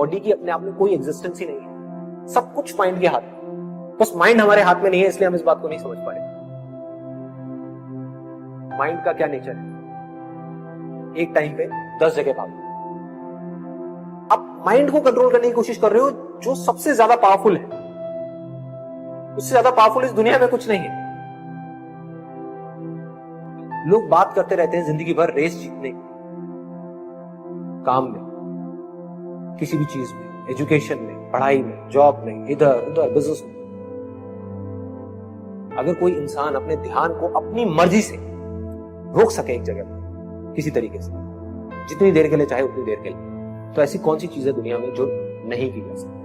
Body की अपने आप में कोई एग्जिस्टेंस ही नहीं है, सब कुछ माइंड के हाथ में। बस माइंड हमारे हाथ में नहीं है, इसलिए हम इस बात को नहीं समझ पा रहे। माइंड का क्या नेचर है? एक टाइम पे 10 जगह भागो। आप माइंड को कंट्रोल करने की कोशिश कर रहे हो जो सबसे ज्यादा पावरफुल है। उससे ज्यादा पावरफुल इस दुनिया में कुछ नहीं है। लोग बात करते रहते हैं जिंदगी भर रेस जीतने की, काम में, किसी भी चीज में, एजुकेशन में, पढ़ाई में, जॉब में, इधर उधर, बिजनेस में। अगर कोई इंसान अपने ध्यान को अपनी मर्जी से रोक सके एक जगह पर किसी तरीके से, जितनी देर के लिए चाहे उतनी देर के लिए, तो ऐसी कौन सी चीज है दुनिया में जो नहीं की जा सकती?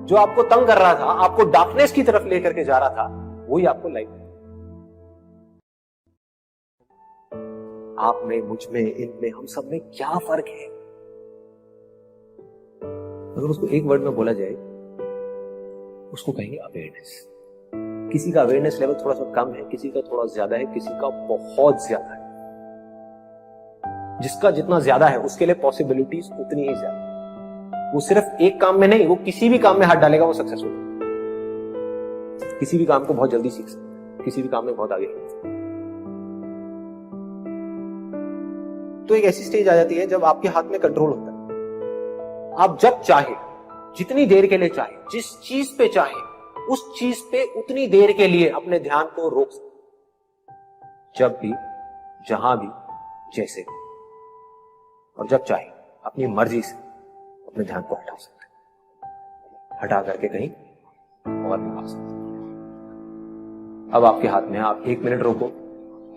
जो आपको तंग कर रहा था, आपको डार्कनेस की तरफ लेकर के जा रहा था, वही आपको लाइट है। आप में, मुझ में, इनमें, हम सब में क्या फर्क है? अगर उसको एक वर्ड में बोला जाए, उसको कहेंगे अवेयरनेस। किसी का अवेयरनेस लेवल थोड़ा सा कम है, किसी का थोड़ा ज्यादा है, किसी का बहुत ज्यादा है। जिसका जितना ज्यादा है उसके लिए पॉसिबिलिटीज उतनी ही ज्यादा। वो सिर्फ एक काम में नहीं, वो किसी भी काम में हाथ डालेगा वो सक्सेसफुल है। किसी भी काम को बहुत जल्दी सीख सकता है, किसी भी काम में बहुत आगे बढ़ सकता है। तो एक ऐसी स्टेज आ जाती है जब आपके हाथ में कंट्रोल होता है। आप जब चाहे, जितनी देर के लिए चाहे, जिस चीज पे चाहे, उस चीज पे उतनी देर के लिए अपने ध्यान को रोक सकते, जब भी, जहां भी, जैसे भी। और जब चाहे अपनी मर्जी से अपने ध्यान को हटा सकते, हटा करके कहीं और भी आ सकते। अब आपके हाथ में है, आप 1 मिनट रोको,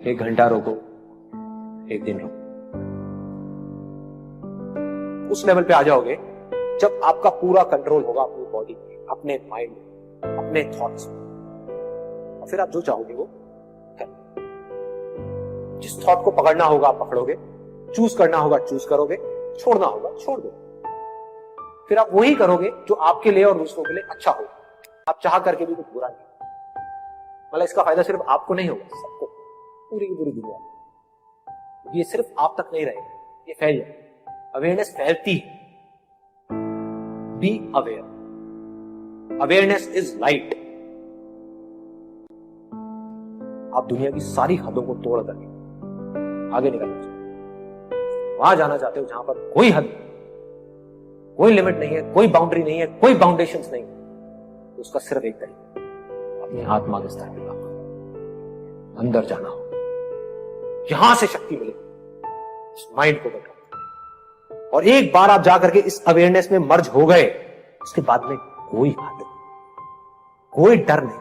1 घंटा रोको, 1 दिन रोको। उस लेवल पे आ जाओगे जब आपका पूरा कंट्रोल होगा अपनी बॉडी पे, अपने माइंड में, अपने थॉट्स में। और फिर आप जो चाहोगे वो करोगे। जिस थॉट को पकड़ना होगा आप पकड़ोगे, चूज करना होगा चूज करोगे, छोड़ना होगा छोड़ दो। फिर आप वही करोगे जो आपके लिए और दूसरों के लिए अच्छा होगा। आप चाह करके भी कुछ बुरा नहीं, मतलब इसका फायदा सिर्फ आपको नहीं होगा, सबको, पूरी की पूरी दुनिया। ये सिर्फ आप तक नहीं रहेगा, ये फैल जाए। अवेयरनेस फैलती है। Be aware. Awareness is light. आप दुनिया की सारी हदों को तोड़ करके आगे निकलना चाहते हो, वहां जाना चाहते हो जहां पर कोई हद, कोई लिमिट नहीं है, कोई बाउंड्री नहीं है, कोई बाउंडेशंस नहीं है। तो उसका सिर्फ एक तरीका, अपनी आत्मा के स्तर पर अंदर जाना हो, यहां से शक्ति मिलेगी माइंड को बदलना। और एक बार आप जाकर के इस अवेयरनेस में मर्ज हो गए, उसके बाद में कोई बात नहीं, कोई डर नहीं,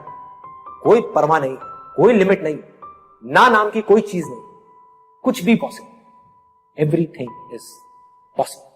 कोई परवाह नहीं, कोई लिमिट नहीं, ना नाम की कोई चीज नहीं, कुछ भी पॉसिबल। Everything is possible.